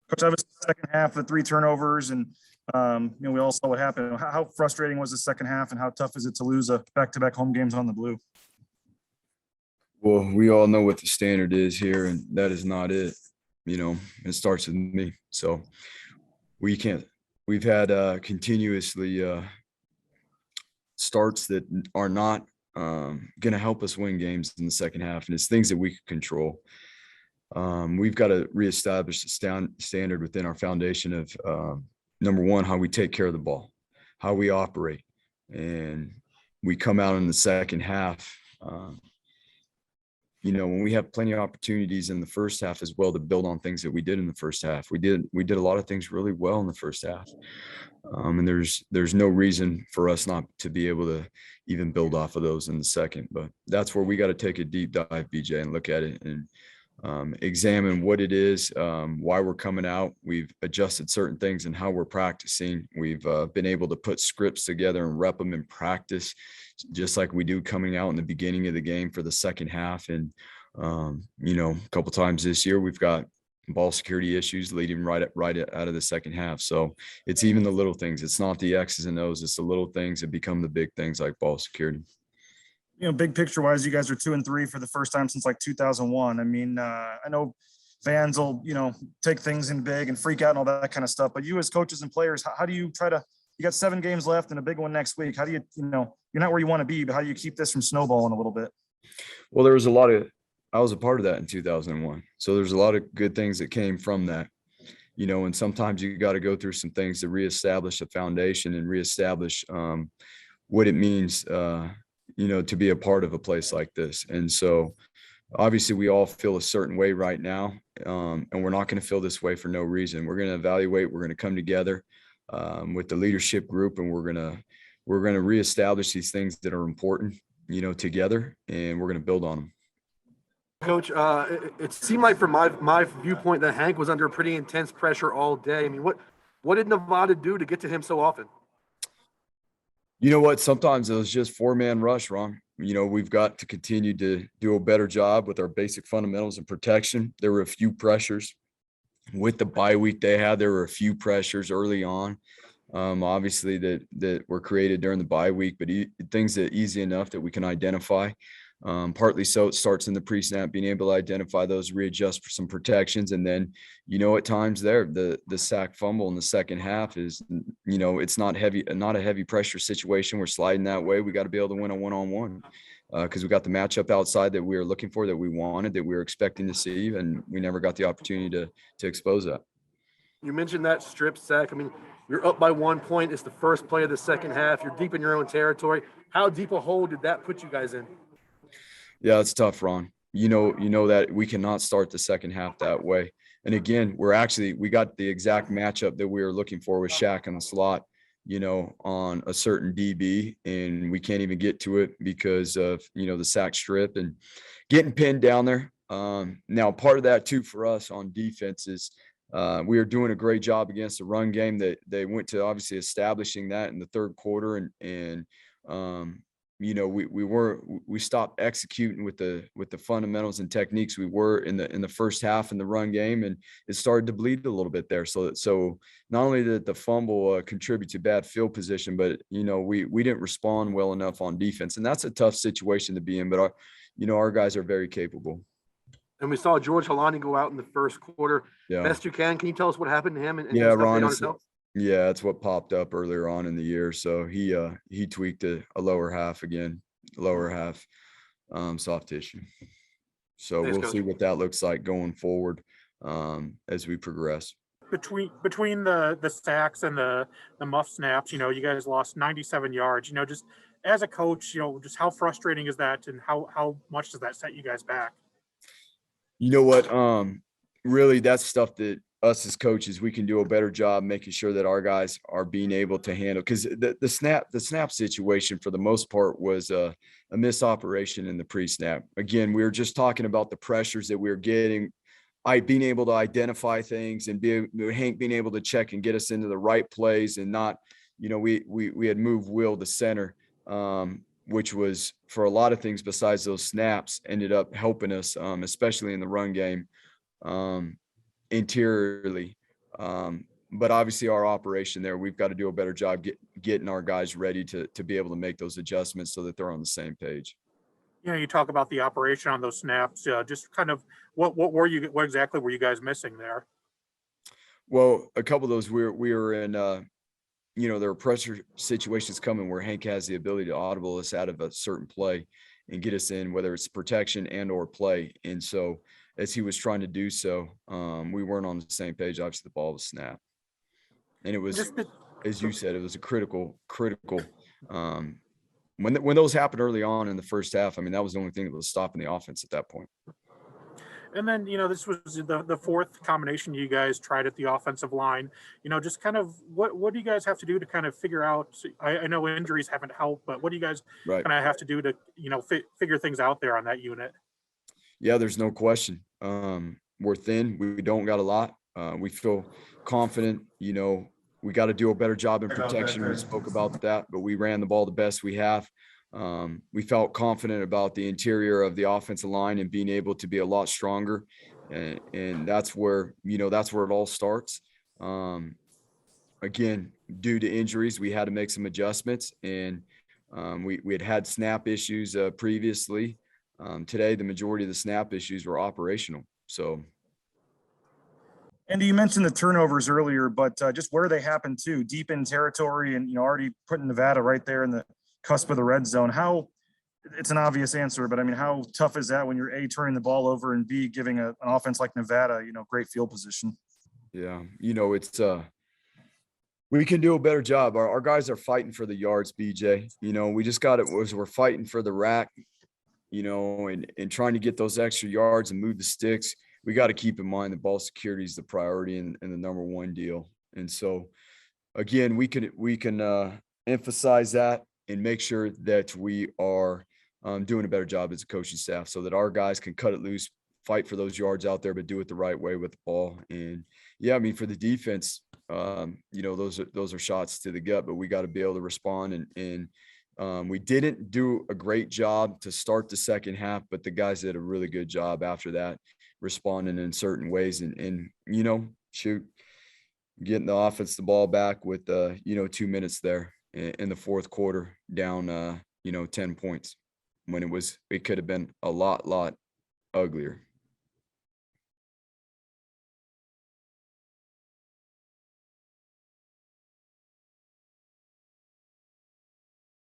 Coach, I was second half, the 3 turnovers, and we all saw what happened. How frustrating was the second half, and how tough is it to lose a back-to-back home games on the blue? Well, we all know what the standard is here, and that is not it. It starts with me. So we've had continuously starts that are not going to help us win games in the second half, and it's things that we can control. We've got to reestablish the standard within our foundation of number one, how we take care of the ball, how we operate. And we come out in the second half, when we have plenty of opportunities in the first half as well to build on things that we did in the first half. We did a lot of things really well in the first half. And there's no reason for us not to be able to even build off of those in the second. But that's where we got to take a deep dive, BJ, and look at it and examine what it is, why we're coming out. We've adjusted certain things and how we're practicing. We've been able to put scripts together and rep them in practice, just like we do coming out in the beginning of the game for the second half. And, a couple times this year, we've got ball security issues leading right out of the second half. So it's even the little things. It's not the X's and O's. It's the little things that become the big things like ball security. Big picture wise, you guys are 2-3 for the first time since like 2001. I mean, I know fans will, take things in big and freak out and all that kind of stuff. But you as coaches and players, how do you you got 7 games left and a big one next week. How do you, you're not where you want to be, but how do you keep this from snowballing a little bit? Well, I was a part of that in 2001. So there's a lot of good things that came from that, and sometimes you got to go through some things to reestablish a foundation and reestablish what it means, to be a part of a place like this. And so obviously we all feel a certain way right now, and we're not going to feel this way for no reason. We're going to evaluate, we're going to come together with the leadership group, and we're going to reestablish these things that are important, together, and we're going to build on them. Coach, it seemed like from my viewpoint that Hank was under pretty intense pressure all day. I mean, what did Nevada do to get to him so often? You know what? Sometimes it was just 4-man rush, Ron. We've got to continue to do a better job with our basic fundamentals and protection. There were a few pressures with the bye week they had. There were a few pressures early on, obviously that were created during the bye week, but things that easy enough that we can identify. Partly so it starts in the pre-snap, being able to identify those, readjust for some protections. And then, at times the sack fumble in the second half is, it's not a heavy pressure situation. We're sliding that way. We got to be able to win a one-on-one because we got the matchup outside that we were looking for, that we wanted, that we were expecting to see. And we never got the opportunity to expose that. You mentioned that strip sack. I mean, you're up by 1 point. It's the first play of the second half. You're deep in your own territory. How deep a hole did that put you guys in? Yeah, it's tough, Ron. You know that we cannot start the second half that way. And again, we got the exact matchup that we were looking for with Shaq in the slot, on a certain DB, and we can't even get to it because of, the sack strip and getting pinned down there. Now, part of that too for us on defense is we are doing a great job against the run game. That they went to obviously establishing that in the third quarter, and we stopped executing with the fundamentals and techniques we were in the first half in the run game, and it started to bleed a little bit there. So not only did the fumble contribute to bad field position, but we didn't respond well enough on defense, and that's a tough situation to be in. But our guys are very capable. And we saw George Halani go out in the first quarter. Yeah. Best you can you tell us what happened to him? And yeah, Ron. Yeah, that's what popped up earlier on in the year. So he tweaked a lower half soft tissue. So Thanks, we'll Coach. see what that looks like going forward as we progress. Between the sacks and the muff snaps, you guys lost 97 yards. Just as a coach, just how frustrating is that, and how much does that set you guys back? You know what? Really, that's stuff that us as coaches, we can do a better job making sure that our guys are being able to handle, because the snap situation for the most part was a misoperation in the pre-snap. Again, we were just talking about the pressures that we were getting, being able to identify things, and Hank being able to check and get us into the right plays, and not, we had moved Will to center, which was for a lot of things besides those snaps ended up helping us, especially in the run game. Interiorly, But obviously our operation there, we've got to do a better job getting our guys ready to be able to make those adjustments so that they're on the same page. You know, you talk about the operation on those snaps. Just kind of what exactly were you guys missing there? Well, a couple of those we were in, there are pressure situations coming where Hank has the ability to audible us out of a certain play and get us in, whether it's protection and or play. And so as he was trying to do so, we weren't on the same page. Obviously the ball was snapped. And it was, as you said, it was a critical, when those happened early on in the first half, I mean, that was the only thing that was stopping the offense at that point. And then, this was the fourth combination you guys tried at the offensive line. Just kind of what do you guys have to do to kind of figure out? I know injuries haven't helped, but what do you guys kind of have to do to, figure things out there on that unit? Yeah, there's no question. We're thin. We don't got a lot. We feel confident. We got to do a better job in protection. We spoke about that, but we ran the ball the best we have. We felt confident about the interior of the offensive line and being able to be a lot stronger. And that's where it all starts. Again, due to injuries, we had to make some adjustments, and we had snap issues previously. Today, the majority of the snap issues were operational. So. Andy, you mentioned the turnovers earlier, but just where they happen to, deep in territory and, already putting Nevada right there in the cusp of the red zone. It's an obvious answer, but I mean, how tough is that when you're A, turning the ball over, and B, giving an offense like Nevada, great field position? Yeah. It's, we can do a better job. Our guys are fighting for the yards, BJ. We just got it. We're fighting for the rack, and trying to get those extra yards and move the sticks. We got to keep in mind that ball security is the priority and the number one deal. And so, again, we can emphasize that and make sure that we are doing a better job as a coaching staff so that our guys can cut it loose, fight for those yards out there, but do it the right way with the ball. And yeah, I mean, for the defense, those are shots to the gut, but we got to be able to respond. And we didn't do a great job to start the second half, but the guys did a really good job after that, responding in certain ways and getting the offense the ball back with 2 minutes there in the fourth quarter, down 10 points when it could have been a lot uglier.